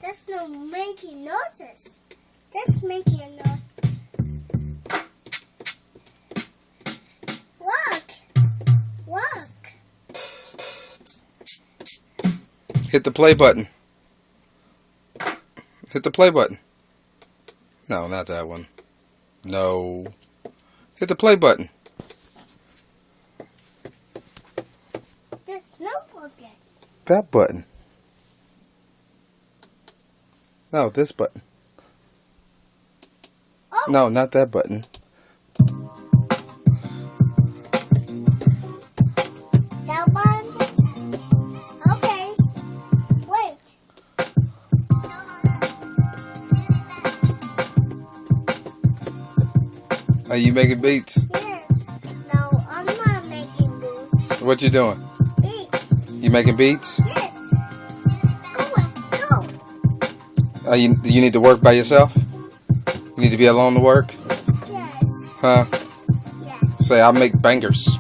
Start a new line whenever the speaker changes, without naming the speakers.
That's not making noises. That's making a noise. Look. Look.
Hit the play button. Hit the play button. No, not that one. No. Hit the play button.
There's no button.
That button. No, this button.
Oh.
No, not that button.
That button? Okay. Wait.
Are you making beats?
Yes. No, I'm not making beats.
What you doing?
Beats.
You making beats?
Yes. Go.
Do you need to work by yourself? You need to be alone to work?
Yes.
Huh?
Yes.
Say, I make bangers.